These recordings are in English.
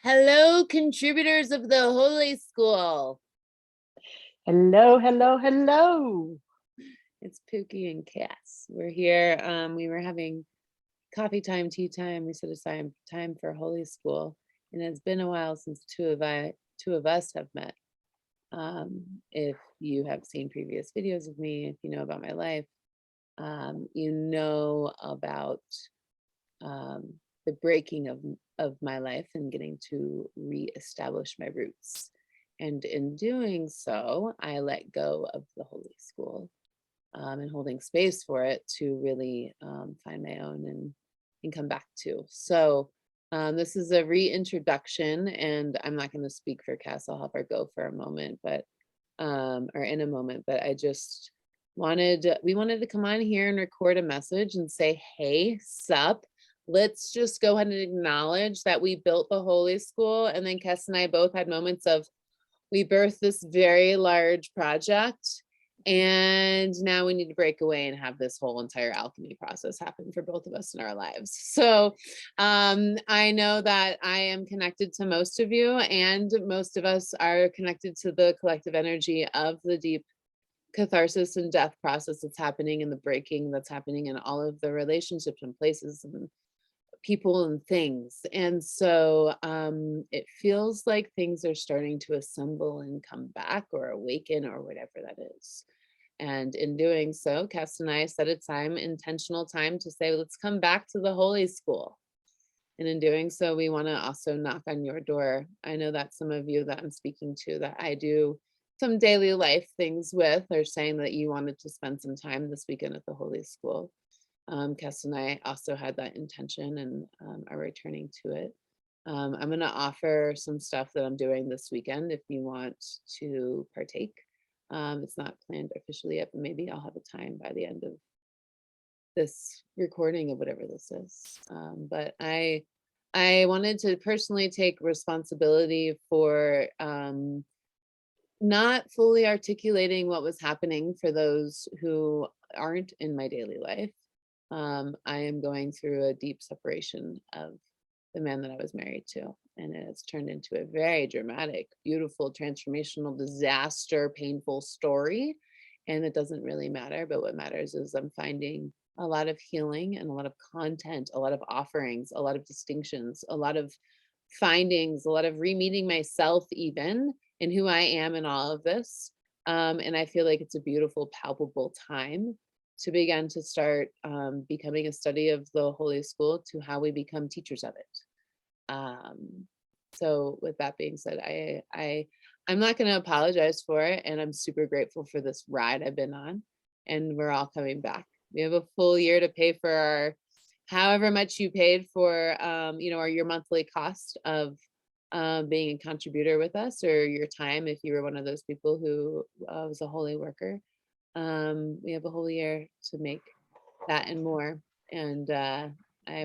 Hello, contributors of the Holy School. Hello, hello, hello. It's Pookie and Kes. We're here. We were having coffee time, tea time. We set aside time for Holy School, and it's been a while since two of us have met. If you have seen previous videos of me, if you know about my life, you know about the breaking of my life and getting to reestablish my roots. And in doing so, I let go of the Holy School and holding space for it to really find my own and come back to. So this is a reintroduction, and I'm not going to speak for Cass. I'll have her go for a moment, but or in a moment. But I just we wanted to come on here and record a message and say, hey, sup. Let's just go ahead and acknowledge that we built the Holy School, and then Kes and I both had moments of we birthed this very large project, and now we need to break away and have this whole entire alchemy process happen for both of us in our lives. So I know that I am connected to most of you, and most of us are connected to the collective energy of the deep catharsis and death process that's happening, and the breaking that's happening in all of the relationships and places and people and things. And so it feels like things are starting to assemble and come back or awaken or whatever that is. And in doing so, Cass and I set a time, intentional time, to say, let's come back to the Holy School. And in doing so, we want to also knock on your door. I know that some of you that I'm speaking to that I do some daily life things with are saying that you wanted to spend some time this weekend at the Holy School. Kes and I also had that intention and are returning to it. I'm going to offer some stuff that I'm doing this weekend if you want to partake. It's not planned officially yet, but maybe I'll have a time by the end of this recording of whatever this is. But I wanted to personally take responsibility for not fully articulating what was happening for those who aren't in my daily life. I am going through a deep separation of the man that I was married to, and it's turned into a very dramatic, beautiful, transformational, disaster, painful story. And it doesn't really matter, but what matters is I'm finding a lot of healing and a lot of content, a lot of offerings, a lot of distinctions, a lot of findings, a lot of re-meeting myself even in who I am in all of this. And I feel like it's a beautiful, palpable time to begin to start becoming a study of the Holy School to how we become teachers of it. So with that being said, I'm not going to apologize for it, and I'm super grateful for this ride I've been on, and we're all coming back. We have a full year to pay for our, however much you paid for, or your monthly cost of being a contributor with us, or your time if you were one of those people who was a holy worker. We have a whole year to make that and more. And I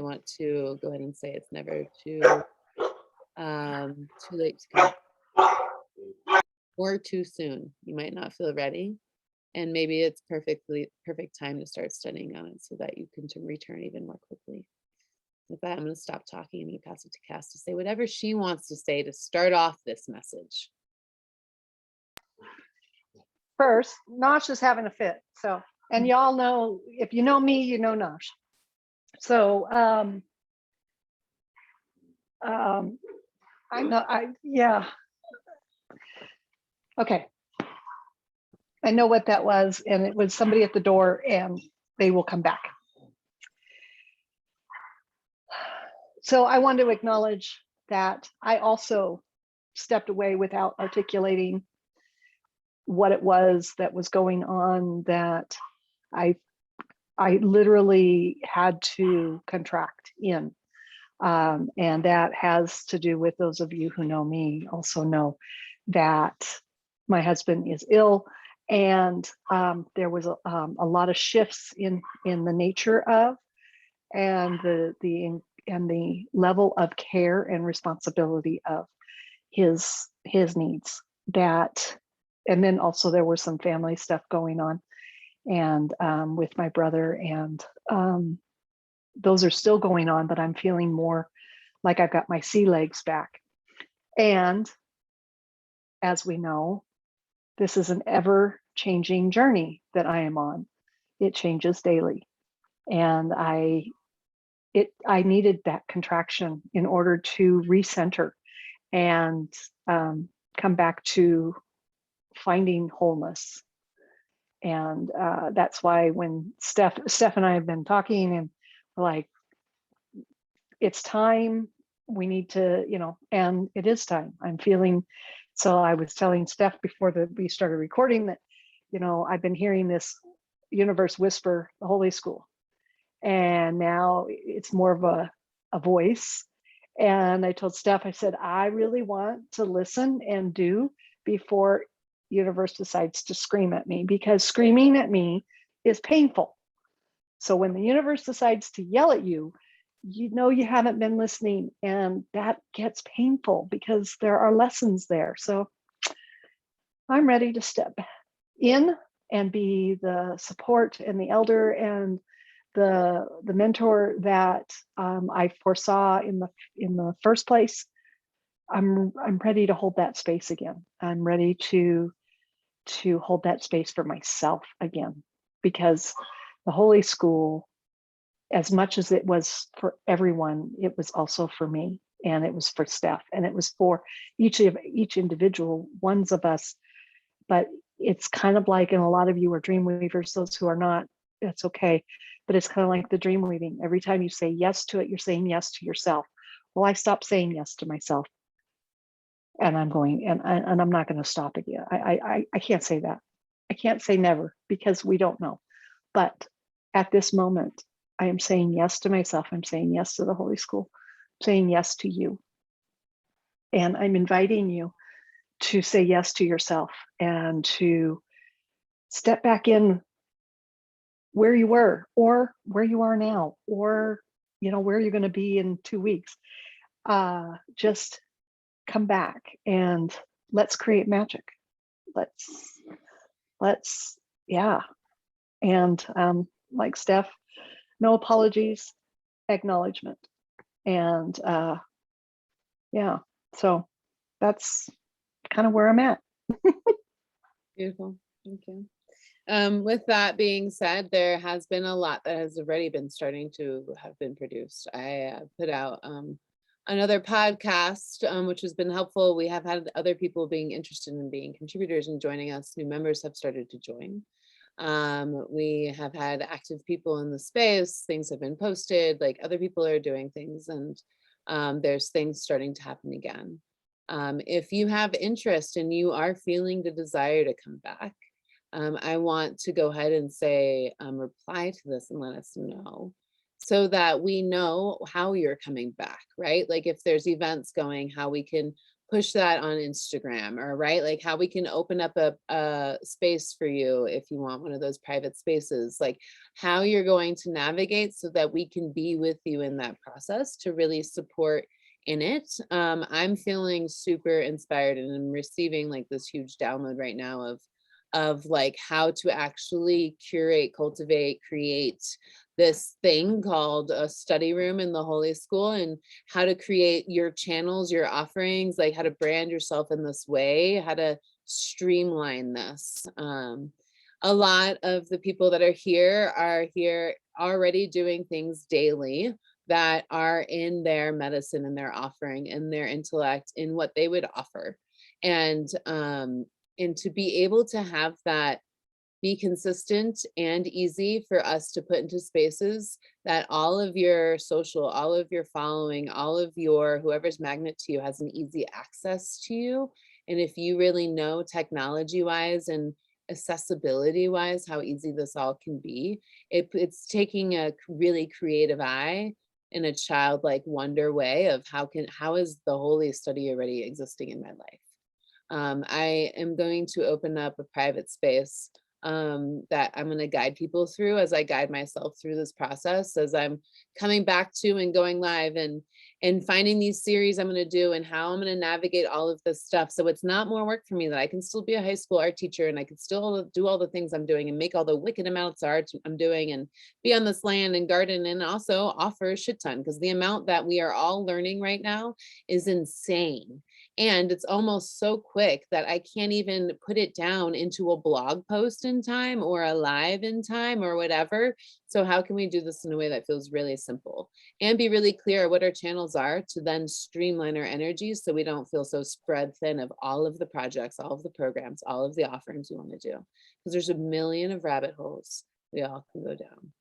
want to go ahead and say it's never too late to come, or too soon. You might not feel ready, and maybe it's perfect time to start studying on it so that you can return even more quickly. With that, I'm going to stop talking and you pass it to Cass to say whatever she wants to say to start off this message. First, Nosh is having a fit. So, and y'all know, if you know me, you know Nosh. So, yeah. Okay. I know what that was, and it was somebody at the door, and they will come back. So I want to acknowledge that I also stepped away without articulating what it was that was going on, that I literally had to contract in. And that has to do with, those of you who know me also know that my husband is ill, and there was a lot of shifts in the nature of, and the level of care and responsibility of his needs. That, and then also there was some family stuff going on, and with my brother, and those are still going on, but I'm feeling more like I've got my sea legs back. And as we know, this is an ever changing journey that I am on. It changes daily. And I needed that contraction in order to recenter and come back to finding wholeness. And that's why when Steph and I have been talking, and we're like, it's time, we need to, and it is time. I'm feeling, so I was telling Steph before we started recording that, I've been hearing this universe whisper, the Holy School. And now it's more of a voice. And I told Steph, I said, I really want to listen and do before universe decides to scream at me, because screaming at me is painful. So when the universe decides to yell at you, you haven't been listening, and that gets painful because there are lessons there. So I'm ready to step in and be the support and the elder and the mentor that I foresaw in the first place. I'm ready to hold that space again. I'm ready to hold that space for myself again, because the Holy School, as much as it was for everyone, it was also for me, and it was for Steph, and it was for each individual ones of us. But it's kind of like, and a lot of you are dream weavers, those who are not, that's okay. But it's kind of like the dream weaving. Every time you say yes to it, you're saying yes to yourself. Well, I stopped saying yes to myself, and I'm going, and I'm not going to stop again. I can't say that. I can't say never, because we don't know. But at this moment, I am saying yes to myself. I'm saying yes to the Holy School. I'm saying yes to you. And I'm inviting you to say yes to yourself and to step back in where you were, or where you are now, or where you're going to be in 2 weeks. Just come back and let's create magic. Let's yeah. And like Steph, no apologies, acknowledgement. And yeah, so that's kind of where I'm at. Beautiful. Thank you. With that being said, there has been a lot that has already been starting to have been produced. I put out another podcast, which has been helpful. We have had other people being interested in being contributors and joining us. New members have started to join. We have had active people in the space. Things have been posted, like other people are doing things, and there's things starting to happen again. If you have interest and you are feeling the desire to come back, I want to go ahead and say, reply to this and let us know, so that we know how you're coming back, right? Like if there's events going, how we can push that on Instagram, or right, like how we can open up a space for you if you want one of those private spaces, like how you're going to navigate so that we can be with you in that process to really support in it. I'm feeling super inspired, and I'm receiving like this huge download right now of like how to actually curate, cultivate, create this thing called a study room in the Holy School, and how to create your channels, your offerings, like how to brand yourself in this way, how to streamline this. A lot of the people that are here already doing things daily that are in their medicine and their offering and their intellect in what they would offer. And to be able to have that be consistent and easy for us to put into spaces that all of your social, all of your following, all of your whoever's magnet to you has an easy access to you. And if you really know technology wise and accessibility wise how easy this all can be, it's taking a really creative eye in a childlike wonder way of how is the holy study already existing in my life. I am going to open up a private space that I'm going to guide people through as I guide myself through this process, as I'm coming back to and going live and finding these series I'm going to do and how I'm going to navigate all of this stuff. So it's not more work for me, that I can still be a high school art teacher and I can still do all the things I'm doing and make all the wicked amounts of art I'm doing and be on this land and garden and also offer a shit ton, because the amount that we are all learning right now is insane. And it's almost so quick that I can't even put it down into a blog post in time or a live in time or whatever. So how can we do this in a way that feels really simple and be really clear what our channels are to then streamline our energy so we don't feel so spread thin of all of the projects, all of the programs, all of the offerings we want to do? Because there's a million of rabbit holes we all can go down.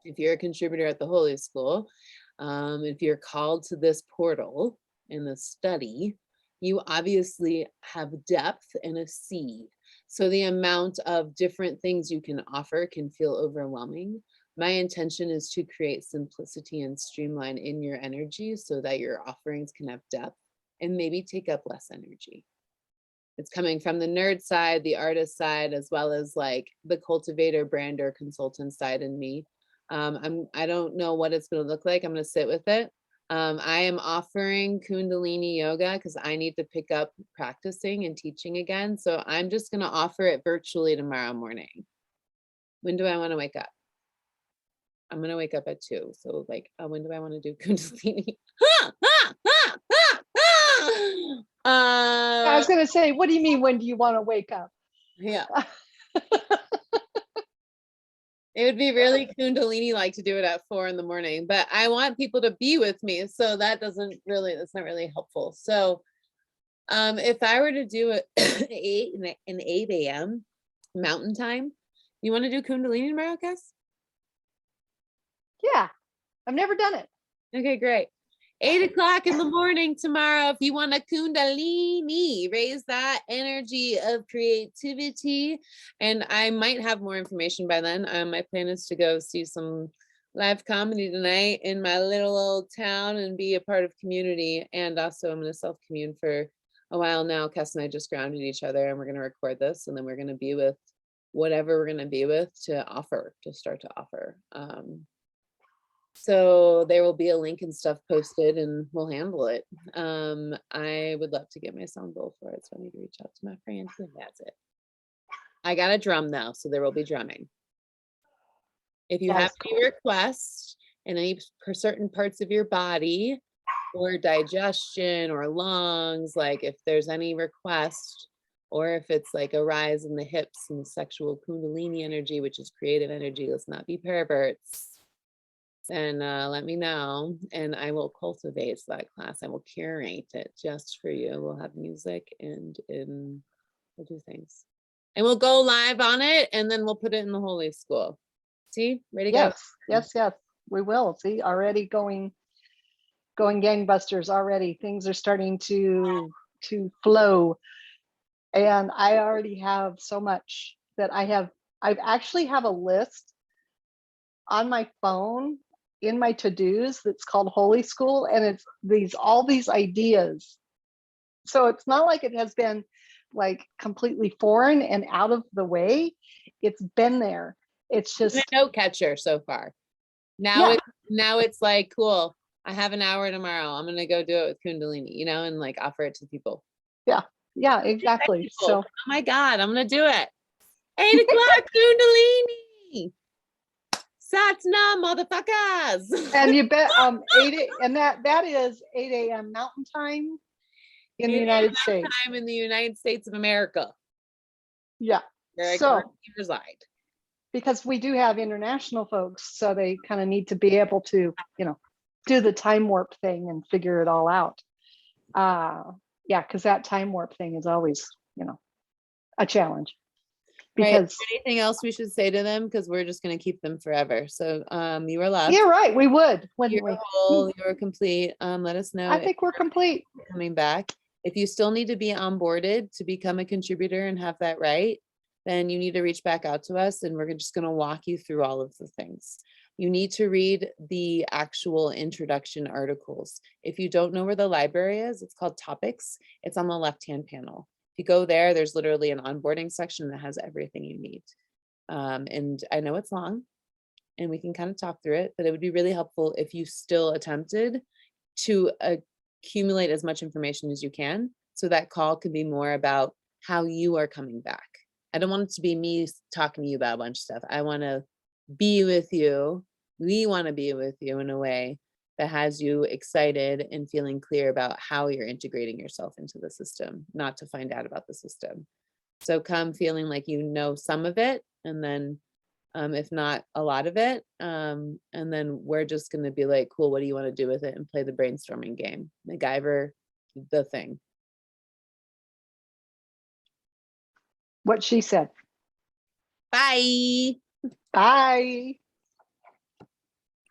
If you're a contributor at the Holy School, if you're called to this portal in the study, you obviously have depth and a seed. So the amount of different things you can offer can feel overwhelming. My intention is to create simplicity and streamline in your energy so that your offerings can have depth and maybe take up less energy. It's coming from the nerd side, the artist side, as well as like the cultivator, brander, consultant side in me. I don't know what it's going to look like. I'm going to sit with it. I am offering Kundalini yoga because I need to pick up practicing and teaching again. So I'm just going to offer it virtually tomorrow morning. When do I want to wake up? I'm going to wake up at 2. So like, when do I want to do Kundalini? I was going to say, what do you mean, when do you want to wake up? Yeah. It would be really Kundalini like to do it at 4 in the morning, but I want people to be with me. So that's not really helpful. So if I were to do it 8 a.m. Mountain Time, you want to do Kundalini tomorrow, Kes? Yeah, I've never done it. Okay, great. 8 o'clock in the morning tomorrow. If you want a Kundalini, raise that energy of creativity. And I might have more information by then. My plan is to go see some live comedy tonight in my little old town and be a part of community. And also I'm going to self-commune for a while now. Kes and I just grounded each other and we're going to record this. And then we're going to be with whatever we're going to be with to start to offer. So there will be a link and stuff posted and we'll handle it. I would love to get my sound bowl for it. So I need to reach out to my friend who has it. I got a drum now, so there will be drumming. If you have any requests in any certain parts of your body or digestion or lungs, like if there's any request, or if it's like a rise in the hips and sexual Kundalini energy, which is creative energy, let's not be perverts. And let me know and I will cultivate that class. I will curate it just for you. We'll have music and we'll do things. And we'll go live on it and then we'll put it in the Holy School. See, ready to go? Yes, we will. See, already going gangbusters already. Things are starting to flow. And I already have so much that I actually have a list on my phone in my to-dos that's called Holy School, and it's all these ideas. So it's not like it has been like completely foreign and out of the way. It's been there. It's just a note catcher so far. Now it's like, cool, I have an hour tomorrow. I'm gonna go do it with Kundalini, and like offer it to people. Yeah, exactly. So oh my God, I'm gonna do it. 8 o'clock Kundalini. Satna, motherfuckers. And you bet 8 and that is 8 a.m. Mountain Time in the United States. Time in the United States of America. Yeah. Where I so reside. Because we do have international folks, so they kind of need to be able to, do the time warp thing and figure it all out. Yeah, because that time warp thing is always, a challenge. Because anything else we should say to them? Because we're just going to keep them forever. So you are left. Yeah, right. We would. You're whole, you're complete. Let us know. I think we're complete. Coming back. If you still need to be onboarded to become a contributor and have that right, then you need to reach back out to us and we're just going to walk you through all of the things. You need to read the actual introduction articles. If you don't know where the library is, it's called Topics. It's on the left-hand panel. If you go there, there's literally an onboarding section that has everything you need. And I know it's long and we can kind of talk through it, but it would be really helpful if you still attempted to accumulate as much information as you can. So that call could be more about how you are coming back. I don't want it to be me talking to you about a bunch of stuff. I want to be with you. We want to be with you in a way that has you excited and feeling clear about how you're integrating yourself into the system, not to find out about the system. So come feeling like you know some of it, and then if not a lot of it, and then we're just going to be like, cool, what do you want to do with it, and play the brainstorming game, MacGyver the thing. What she said. Bye. Bye.